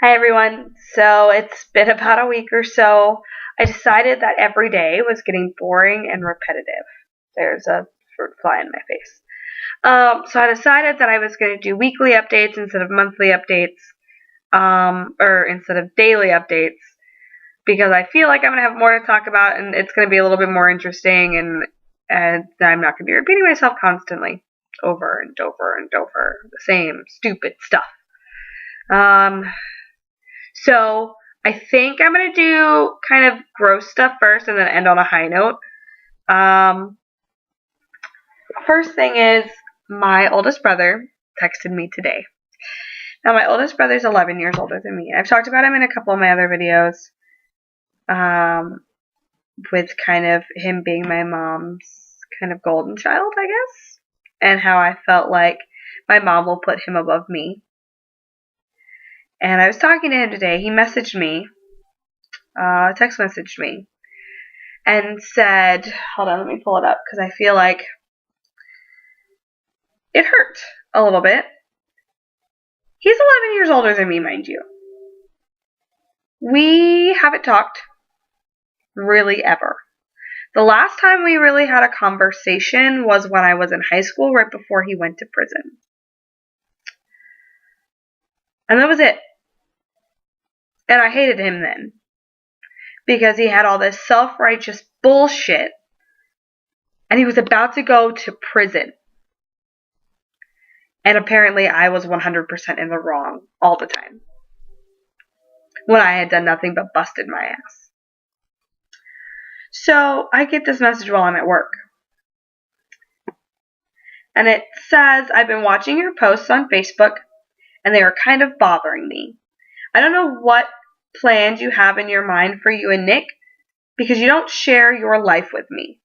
Hi everyone. So it's been about a week or so. I decided that every day was getting boring and repetitive. There's a fruit fly in my face. So I decided that I was going to do weekly updates instead of monthly updates, or instead of daily updates, because I feel like I'm going to have more to talk about and it's going to be a little bit more interesting, and I'm not going to be repeating myself constantly over and over and over the same stupid stuff. Um, So I think I'm going to do kind of gross stuff first and then end on a high note. Um, First thing is my oldest brother texted me today. Now my oldest brother is 11 years older than me. I've talked about him in a couple of my other videos, um, with kind of him being my mom's kind of golden child, I guess, and how I felt like my mom will put him above me. And I was talking to him today. He messaged me, text messaged me, and said, hold on, let me pull it up because I feel like it hurt a little bit. He's 11 years older than me, mind you. We haven't talked really ever. The last time we really had a conversation was when I was in high school, right before he went to prison. And that was it. And I hated him then because he had all this self-righteous bullshit and he was about to go to prison. And apparently I was 100% in the wrong all the time, when I had done nothing but busted my ass. So I get this message while I'm at work. And it says, I've been watching your posts on Facebook, and they are kind of bothering me. I don't know what plans you have in your mind for you and Nick, because you don't share your life with me.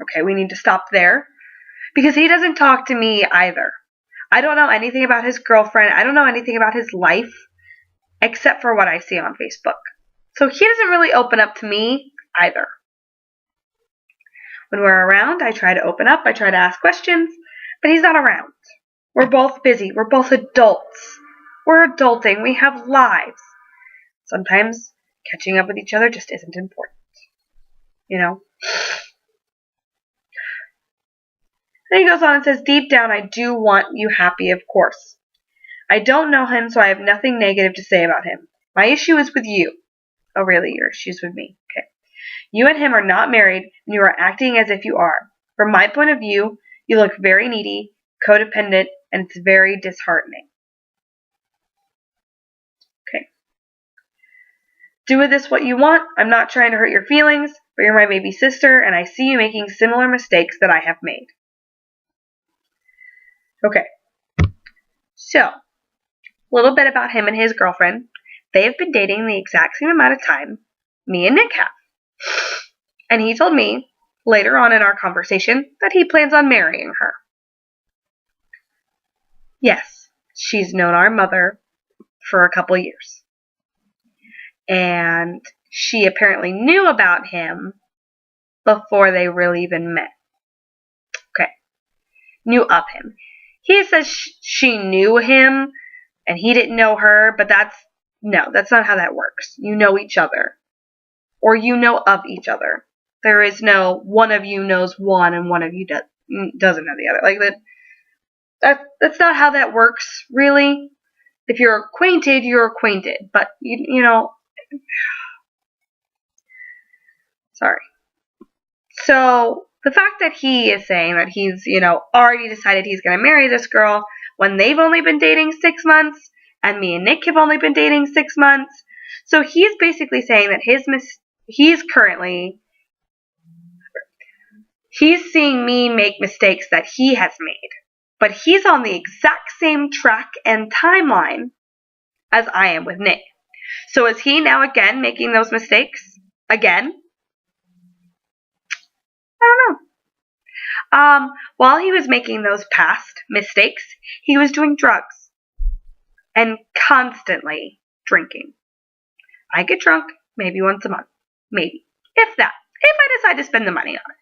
Okay, we need to stop there, because he doesn't talk to me either. I don't know anything about his girlfriend. I don't know anything about his life, except for what I see on Facebook. So he doesn't really open up to me either. When we're around, I try to open up, I try to ask questions, but he's not around. We're both busy, we're both adults. We're adulting, we have lives. Sometimes catching up with each other just isn't important. You know? Then he goes on and says, deep down, I do want you happy, of course. I don't know him, so I have nothing negative to say about him. My issue is with you. Oh, really? Your issue's with me. Okay. You and him are not married, and you are acting as if you are. From my point of view, you look very needy, codependent, and it's very disheartening. Okay. Do with this what you want. I'm not trying to hurt your feelings, but you're my baby sister, and I see you making similar mistakes that I have made. Okay. So, a little bit about him and his girlfriend. They have been dating the exact same amount of time me and Nick have. And he told me later on in our conversation that he plans on marrying her. Yes, she's known our mother for a couple years. And she apparently knew about him before they really even met. Okay. Knew of him. He says she knew him and he didn't know her, but that's not how that works. You know each other. Or you know of each other. There is no one of you knows one and one of you doesn't know the other. Like that's not how that works, really. If you're acquainted, you're acquainted. But you know, sorry. So the fact that he is saying that he's, already decided he's going to marry this girl when they've only been dating 6 months and me and Nick have only been dating 6 months. So he's basically saying that he's seeing me make mistakes that he has made. But he's on the exact same track and timeline as I am with Nick. So is he now again making those mistakes? Again? I don't know. While he was making those past mistakes, he was doing drugs and constantly drinking. I get drunk maybe once a month. Maybe. If that. If I decide to spend the money on it.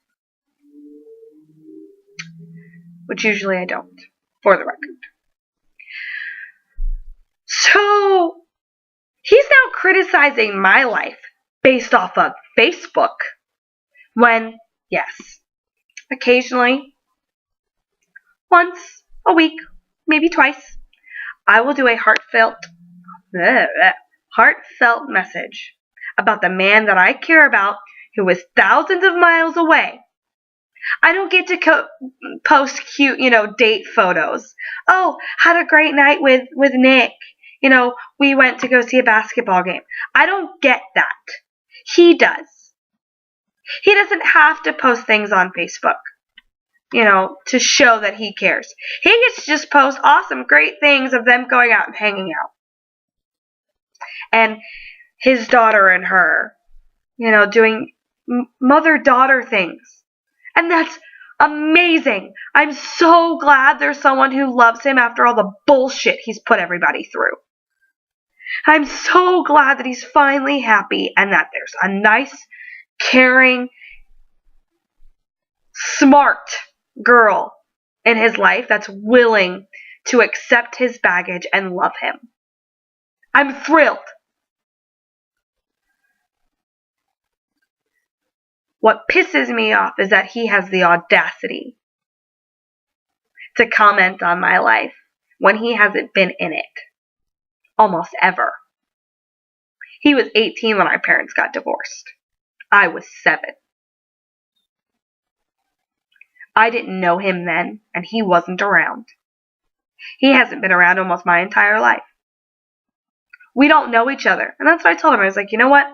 Which usually I don't, for the record. So, criticizing my life based off of Facebook when, yes, occasionally, once a week, maybe twice, I will do a heartfelt message about the man that I care about who is thousands of miles away. I don't get to post cute, date photos. Oh, had a great night with Nick. We went to go see a basketball game. I don't get that. He does. He doesn't have to post things on Facebook, to show that he cares. He gets to just post awesome, great things of them going out and hanging out. And his daughter and her, doing mother-daughter things. And that's amazing. I'm so glad there's someone who loves him after all the bullshit he's put everybody through. I'm so glad that he's finally happy and that there's a nice, caring, smart girl in his life that's willing to accept his baggage and love him. I'm thrilled. What pisses me off is that he has the audacity to comment on my life when he hasn't been in it almost ever. He was 18 when our parents got divorced. I was 7. I didn't know him then, and he wasn't around. He hasn't been around almost my entire life. We don't know each other. And that's what I told him. I was like, you know what?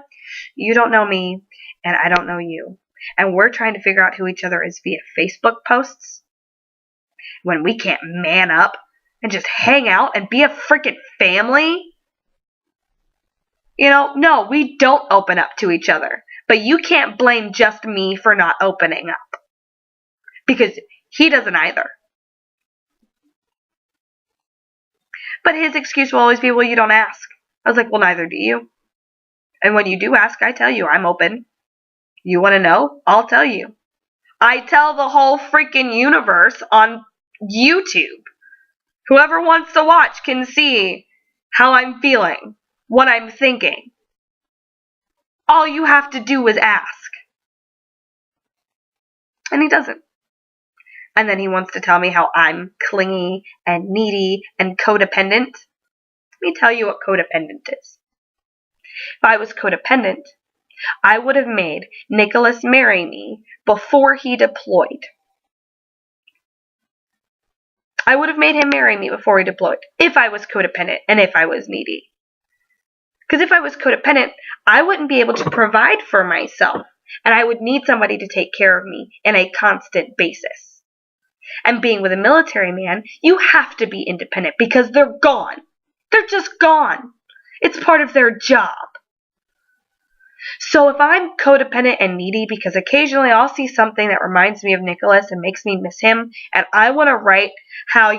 You don't know me, and I don't know you. And we're trying to figure out who each other is via Facebook posts when we can't man up and just hang out and be a freaking family. No, we don't open up to each other. But you can't blame just me for not opening up. Because he doesn't either. But his excuse will always be, well, you don't ask. I was like, well, neither do you. And when you do ask, I tell you, I'm open. You want to know? I'll tell you. I tell the whole freaking universe on YouTube. Whoever wants to watch can see how I'm feeling, what I'm thinking. All you have to do is ask. And he doesn't. And then he wants to tell me how I'm clingy and needy and codependent. Let me tell you what codependent is. If I was codependent, I would have made Nicholas marry me before he deployed. I would have made him marry me before he deployed if I was codependent and if I was needy. Because if I was codependent, I wouldn't be able to provide for myself, and I would need somebody to take care of me on a constant basis. And being with a military man, you have to be independent because they're gone. They're just gone. It's part of their job. So if I'm codependent and needy because occasionally I'll see something that reminds me of Nicholas and makes me miss him, and I want to write how,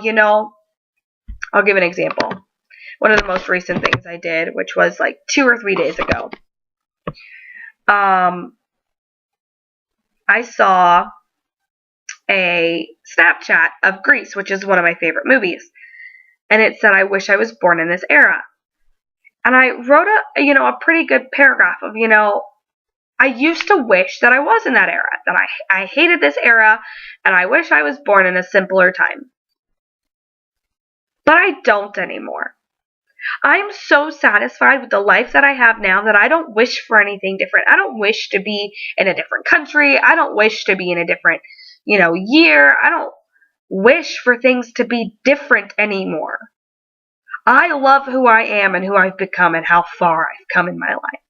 I'll give an example. One of the most recent things I did, which was like 2 or 3 days ago, I saw a Snapchat of Grease, which is one of my favorite movies. And it said, I wish I was born in this era. And I wrote a pretty good paragraph of, I used to wish that I was in that era, that I hated this era, and I wish I was born in a simpler time. But I don't anymore. I'm so satisfied with the life that I have now that I don't wish for anything different. I don't wish to be in a different country. I don't wish to be in a different, year. I don't wish for things to be different anymore. I love who I am and who I've become and how far I've come in my life.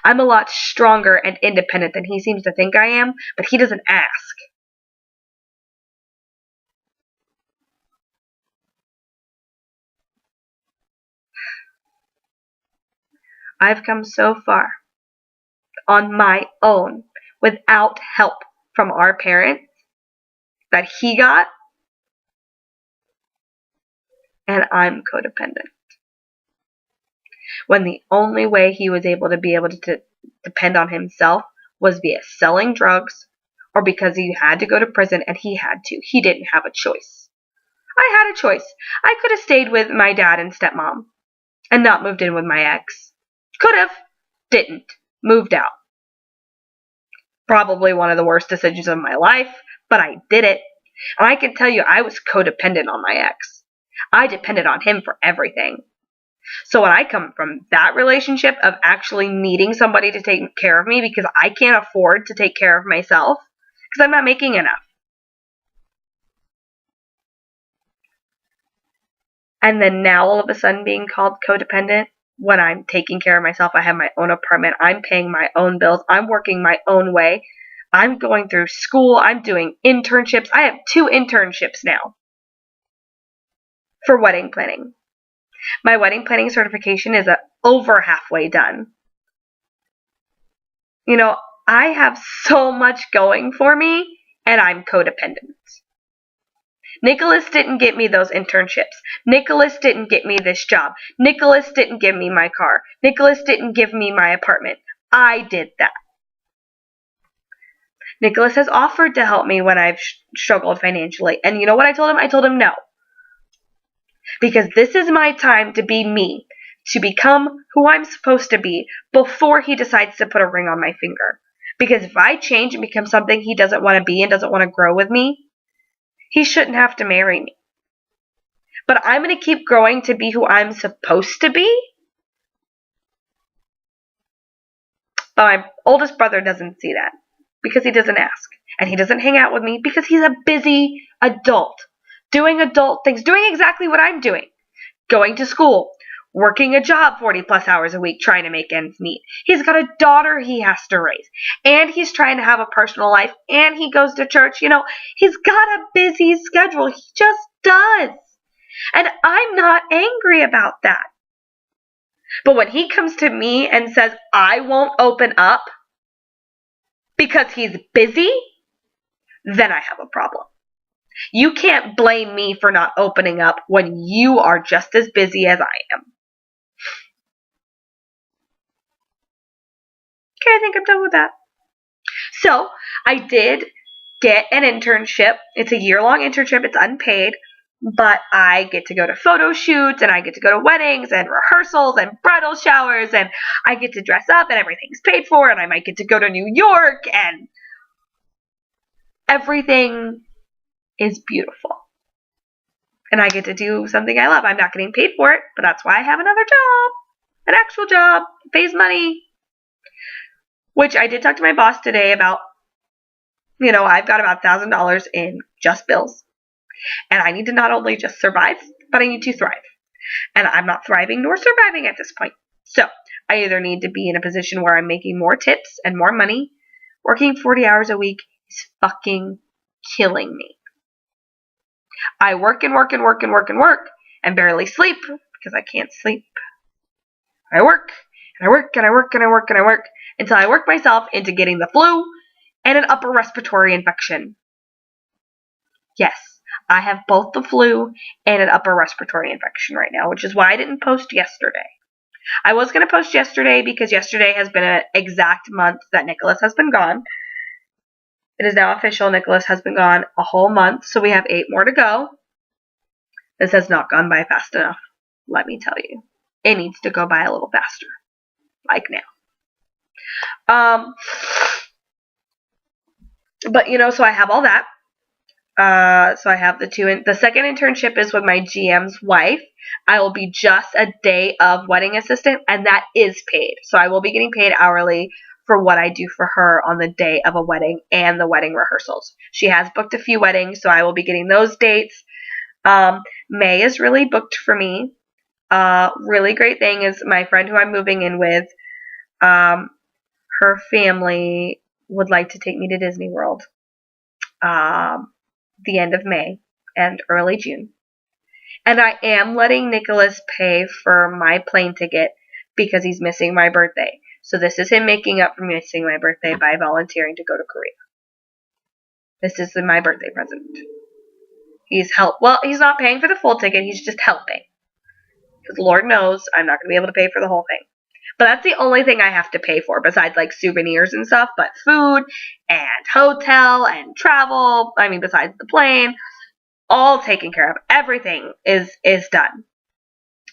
I'm a lot stronger and independent than he seems to think I am, but he doesn't ask. I've come so far on my own without help from our parents that he got, and I'm codependent. When the only way he was able to depend on himself was via selling drugs or because he had to go to prison and he had to. He didn't have a choice. I had a choice. I could have stayed with my dad and stepmom and not moved in with my ex. Could have. Didn't. Moved out. Probably one of the worst decisions of my life, but I did it. And I can tell you, I was codependent on my ex. I depended on him for everything. So when I come from that relationship of actually needing somebody to take care of me because I can't afford to take care of myself because I'm not making enough. And then now all of a sudden being called codependent when I'm taking care of myself. I have my own apartment. I'm paying my own bills. I'm working my own way. I'm going through school. I'm doing internships. I have 2 internships now for wedding planning. My wedding planning certification is over halfway done. You know, I have so much going for me, and I'm codependent. Nicholas didn't get me those internships. Nicholas didn't get me this job. Nicholas didn't give me my car. Nicholas didn't give me my apartment. I did that. Nicholas has offered to help me when I've struggled financially. And you know what I told him? I told him no. Because this is my time to be me, to become who I'm supposed to be before he decides to put a ring on my finger. Because if I change and become something he doesn't want to be and doesn't want to grow with me, he shouldn't have to marry me. But I'm going to keep growing to be who I'm supposed to be. But my oldest brother doesn't see that because he doesn't ask. And he doesn't hang out with me because he's a busy adult. Doing adult things, doing exactly what I'm doing. Going to school, working a job 40 plus hours a week, trying to make ends meet. He's got a daughter he has to raise. And he's trying to have a personal life. And he goes to church. You know, he's got a busy schedule. He just does. And I'm not angry about that. But when he comes to me and says, I won't open up because he's busy, then I have a problem. You can't blame me for not opening up when you are just as busy as I am. Okay, I think I'm done with that. So, I did get an internship. It's a year-long internship. It's unpaid. But I get to go to photo shoots, and I get to go to weddings and rehearsals and bridal showers, and I get to dress up, and everything's paid for, and I might get to go to New York, and everything is beautiful. And I get to do something I love. I'm not getting paid for it, but that's why I have another job. An actual job. Pays money. Which I did talk to my boss today about, you know, I've got about $1,000 in just bills. And I need to not only just survive, but I need to thrive. And I'm not thriving nor surviving at this point. So I either need to be in a position where I'm making more tips and more money. Working 40 hours a week is fucking killing me. I work and work and work and work and work and barely sleep because I can't sleep. I work and I work and I work and I work and I work until I work myself into getting the flu and an upper respiratory infection. Yes, I have both the flu and an upper respiratory infection right now, which is why I didn't post yesterday. I was going to post yesterday because yesterday has been an exact month that Nicholas has been gone. It is now official. Nicholas has been gone a whole month, so we have 8 more to go. This has not gone by fast enough, let me tell you. It needs to go by a little faster, like now. But, you know, so I have all that. So I have the second internship is with my GM's wife. I will be just a day of wedding assistant, and that is paid. So I will be getting paid hourly for what I do for her on the day of a wedding and the wedding rehearsals. She has booked a few weddings, so I will be getting those dates. May is really booked for me. Really great thing is my friend who I'm moving in with, her family would like to take me to Disney World. The end of May and early June. And I am letting Nicholas pay for my plane ticket because he's missing my birthday. So this is him making up for missing my birthday by volunteering to go to Korea. This is my birthday present. He's not paying for the full ticket, he's just helping. Because Lord knows I'm not going to be able to pay for the whole thing. But that's the only thing I have to pay for besides like souvenirs and stuff. But food and hotel and travel, besides the plane, all taken care of. Everything is done.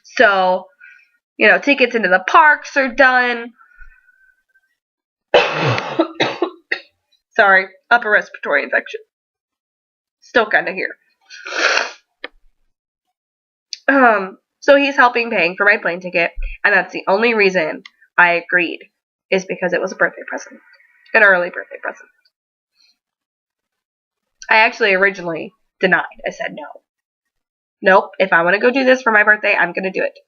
So Tickets into the parks are done. Sorry, upper respiratory infection. Still kind of here. So he's helping paying for my plane ticket, and that's the only reason I agreed, is because it was a birthday present. An early birthday present. I actually originally denied. I said no. Nope, if I want to go do this for my birthday, I'm going to do it.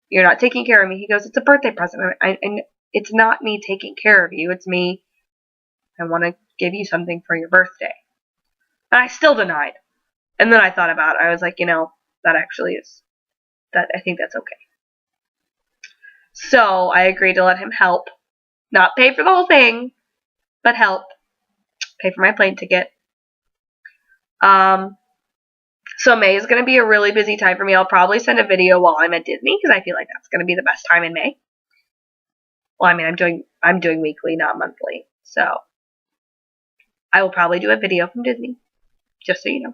You're not taking care of me. He goes, it's a birthday present. And it's not me taking care of you. It's me. I want to give you something for your birthday. And I still denied. And then I thought about it. I was like, that actually is, I think that's okay. So I agreed to let him help. Not pay for the whole thing, but help. Pay for my plane ticket. So May is going to be a really busy time for me. I'll probably send a video while I'm at Disney, because I feel like that's going to be the best time in May. Well, I mean, I'm doing weekly, not monthly. So I will probably do a video from Disney, just so you know.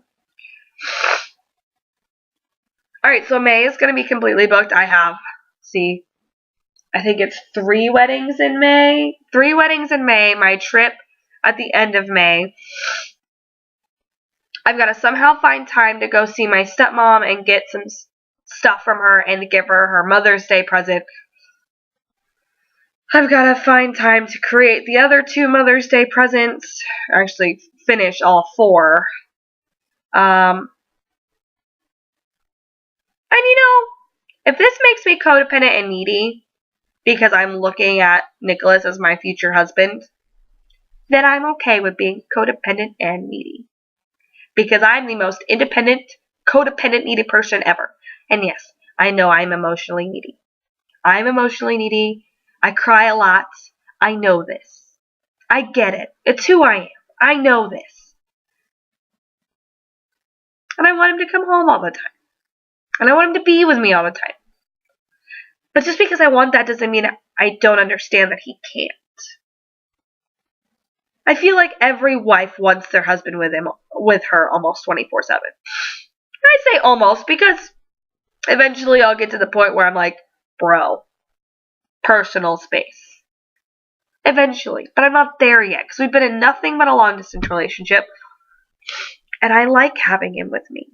Alright, so May is going to be completely booked. I think it's 3 weddings in May. 3 weddings in May. My trip at the end of May. I've got to somehow find time to go see my stepmom and get some stuff from her and give her Mother's Day present. I've got to find time to create the other 2 Mother's Day presents. Actually, finish all 4. And if this makes me codependent and needy because I'm looking at Nicholas as my future husband, then I'm okay with being codependent and needy. Because I'm the most independent, codependent, needy person ever. And yes, I know I'm emotionally needy. I'm emotionally needy. I cry a lot. I know this. I get it. It's who I am. I know this. And I want him to come home all the time. And I want him to be with me all the time. But just because I want that doesn't mean I don't understand that he can't. I feel like every wife wants their husband with her almost 24/7. I say almost because eventually I'll get to the point where I'm like, bro, personal space. Eventually. But I'm not there yet because we've been in nothing but a long distance relationship. And I like having him with me.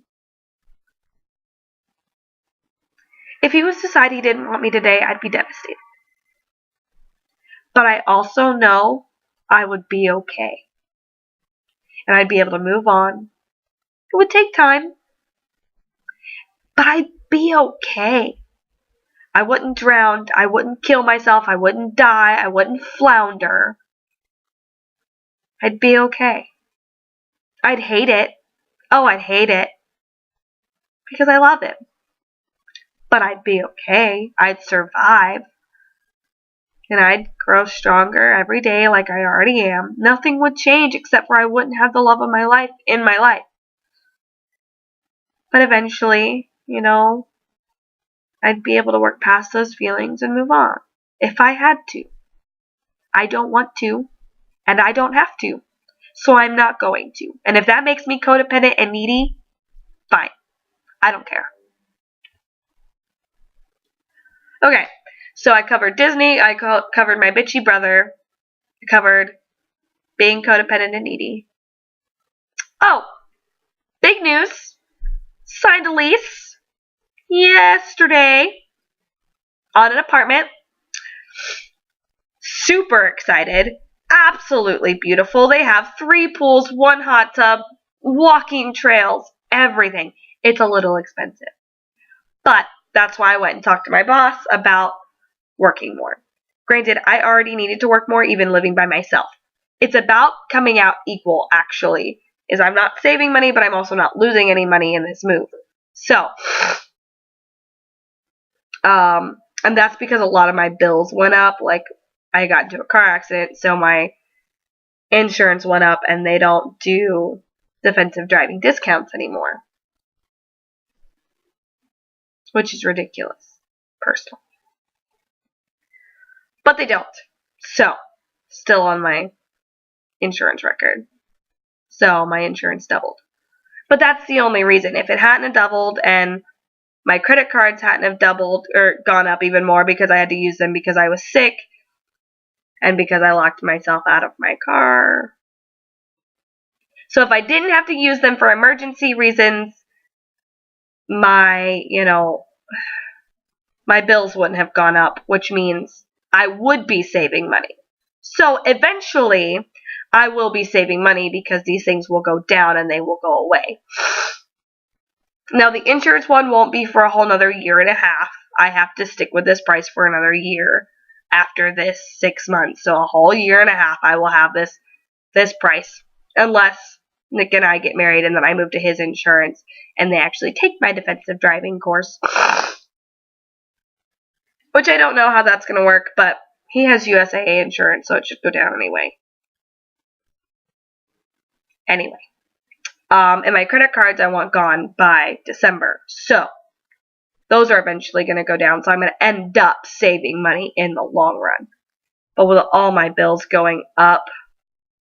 If he was to decide he didn't want me today, I'd be devastated. But I also know I would be okay. And I'd be able to move on. It would take time. But I'd be okay. I wouldn't drown. I wouldn't kill myself. I wouldn't die. I wouldn't flounder. I'd be okay. I'd hate it. Oh, I'd hate it. Because I love him. But I'd be okay. I'd survive. And I'd grow stronger every day like I already am. Nothing would change except for I wouldn't have the love of my life in my life. But eventually, I'd be able to work past those feelings and move on. If I had to. I don't want to. And I don't have to. So I'm not going to. And if that makes me codependent and needy, fine. I don't care. Okay. So I covered Disney. I covered my bitchy brother. I covered being codependent and needy. Oh! Big news. Signed a lease yesterday on an apartment. Super excited. Absolutely beautiful. They have 3 pools, 1 hot tub, walking trails, everything. It's a little expensive. But that's why I went and talked to my boss about working more. Granted, I already needed to work more even living by myself. It's about coming out equal, actually. Is I'm not saving money, but I'm also not losing any money in this move. So, and that's because a lot of my bills went up. Like, I got into a car accident, so my insurance went up, and they don't do defensive driving discounts anymore. Which is ridiculous, personally. But they don't. So, still on my insurance record. So, my insurance doubled. But that's the only reason. If it hadn't doubled and my credit cards hadn't have doubled or gone up even more because I had to use them because I was sick and because I locked myself out of my car. So if I didn't have to use them for emergency reasons, my bills wouldn't have gone up, which means I would be saving money. So eventually, I will be saving money because these things will go down and they will go away. Now, the insurance one won't be for a whole another year and a half. I have to stick with this price for another year after this 6 months. So a whole year and a half, I will have this price, unless Nick and I get married and then I move to his insurance and they actually take my defensive driving course. Which I don't know how that's going to work, but he has USAA insurance, so it should go down anyway. And my credit cards I want gone by December. So those are eventually going to go down, so I'm going to end up saving money in the long run. But with all my bills going up,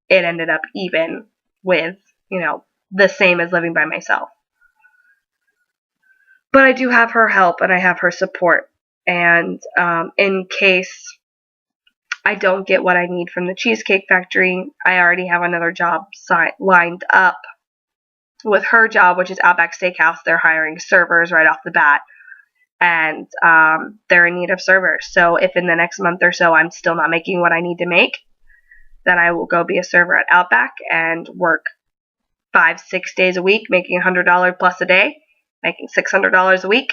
it ended up even with, the same as living by myself. But I do have her help and I have her support. And in case I don't get what I need from the Cheesecake Factory, I already have another job lined up with her job, which is Outback Steakhouse. They're hiring servers right off the bat, and they're in need of servers. So if in the next month or so I'm still not making what I need to make, then I will go be a server at Outback and work 5-6 days a week, making $100 plus a day, making $600 a week.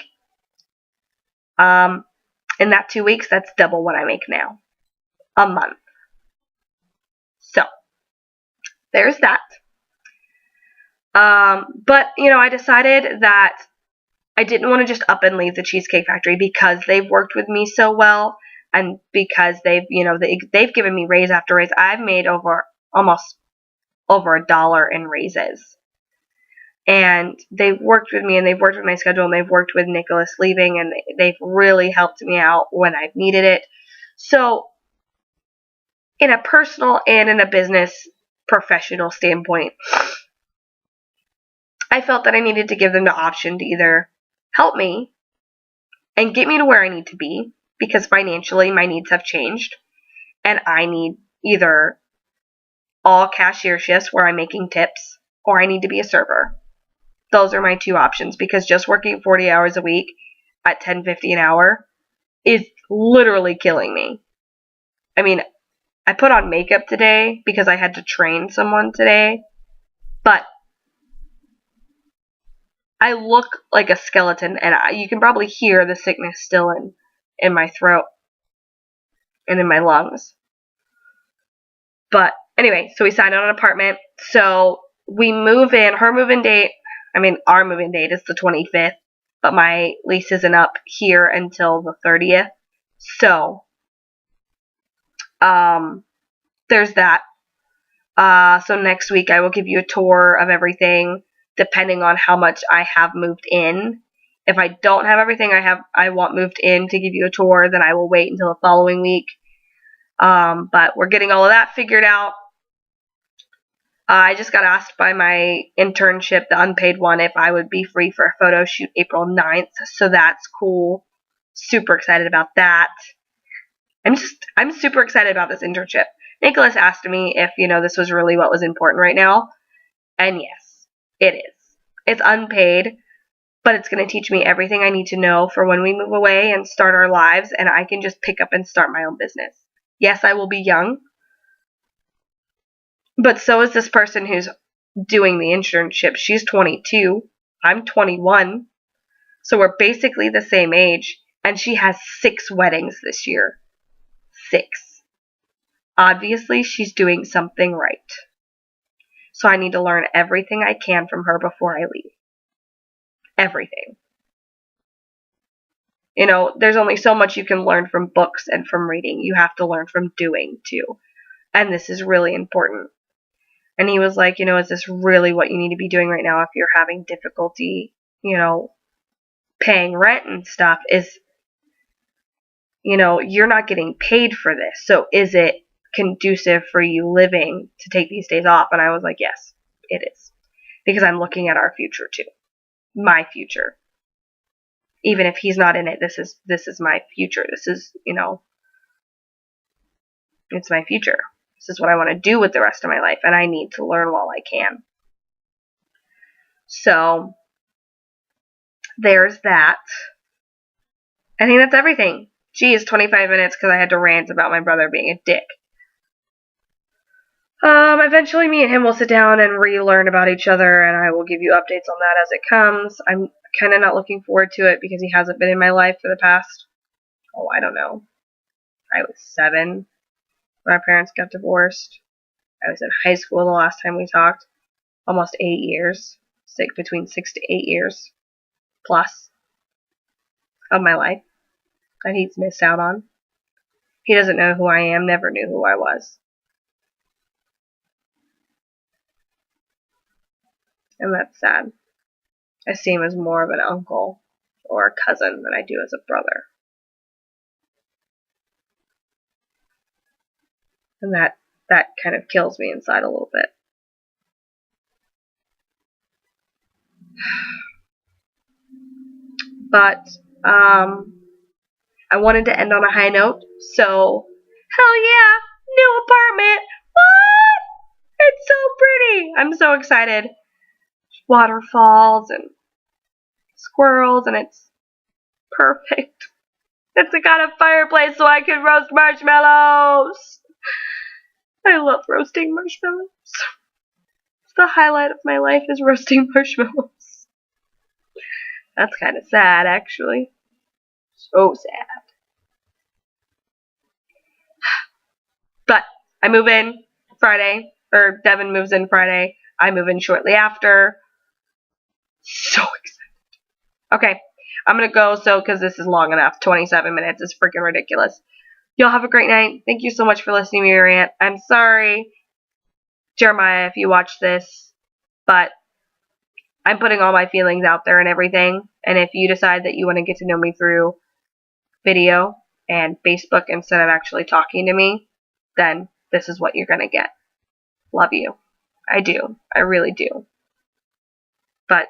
In that 2 weeks, that's double what I make now a month. So there's that. But I decided that I didn't want to just up and leave the Cheesecake Factory because they've worked with me so well, and because they've given me raise after raise. I've made almost over $1 in raises. And they've worked with me, and they've worked with my schedule, and they've worked with Nicholas leaving, and they've really helped me out when I've needed it. So, in a personal and in a business professional standpoint, I felt that I needed to give them the option to either help me and get me to where I need to be, because financially my needs have changed, and I need either all cashier shifts where I'm making tips, or I need to be a server. Those are my two options, because just working 40 hours a week at $10.50 an hour is literally killing me. I mean, I put on makeup today because I had to train someone today, but I look like a skeleton, and you can probably hear the sickness still in my throat and in my lungs. But anyway, so we signed on an apartment. So we move in. Our moving date is the 25th, but my lease isn't up here until the 30th. So there's that. So next week I will give you a tour of everything, depending on how much I have moved in. If I don't have everything I want moved in to give you a tour, then I will wait until the following week. But we're getting all of that figured out. I just got asked by my internship, the unpaid one, if I would be free for a photo shoot April 9th. So that's cool. Super excited about that. I'm super excited about this internship. Nicholas asked me if, this was really what was important right now. And yes, it is. It's unpaid, but it's going to teach me everything I need to know for when we move away and start our lives, and I can just pick up and start my own business. Yes, I will be young, but so is this person who's doing the internship. She's 22. I'm 21. So we're basically the same age, and she has 6 weddings this year. 6. Obviously, she's doing something right. So I need to learn everything I can from her before I leave. Everything. There's only so much you can learn from books and from reading. You have to learn from doing, too. And this is really important. And he was like, is this really what you need to be doing right now if you're having difficulty, paying rent and stuff? You're not getting paid for this. So is it conducive for you living to take these days off? And I was like, yes, it is. Because I'm looking at our future too. My future. even if he's not in it, this is my future. This is, it's my future. This is what I want to do with the rest of my life, and I need to learn while I can. So there's that. I think that's everything. Geez, 25 minutes because I had to rant about my brother being a dick. Eventually me and him will sit down and relearn about each other, and I will give you updates on that as it comes. I'm kind of not looking forward to it because he hasn't been in my life for the past, I don't know. I was 7 when our parents got divorced. I was in high school the last time we talked. Almost 8 years. Between 6 to 8 years plus of my life that he's missed out on. He doesn't know who I am, never knew who I was. And that's sad. I see him as more of an uncle or a cousin than I do as a brother. And that kind of kills me inside a little bit. But I wanted to end on a high note, so hell yeah, new apartment. What? It's so pretty. I'm so excited. Waterfalls and squirrels, and it's perfect. It's got a fireplace so I can roast marshmallows. I love roasting marshmallows. It's the highlight of my life is roasting marshmallows. That's kind of sad, actually. So sad. But I move in Friday, or Devin moves in Friday. I move in shortly after. So excited. Okay, I'm going to go because this is long enough. 27 minutes is freaking ridiculous. Y'all have a great night. Thank you so much for listening to me rant. I'm sorry, Jeremiah, if you watch this, but I'm putting all my feelings out there and everything. And if you decide that you want to get to know me through video and Facebook instead of actually talking to me, then this is what you're going to get. Love you. I do. I really do. But,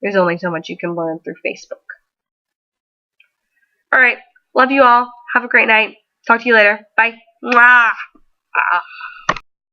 there's only so much you can learn through Facebook. Alright. Love you all. Have a great night. Talk to you later. Bye. Mwah.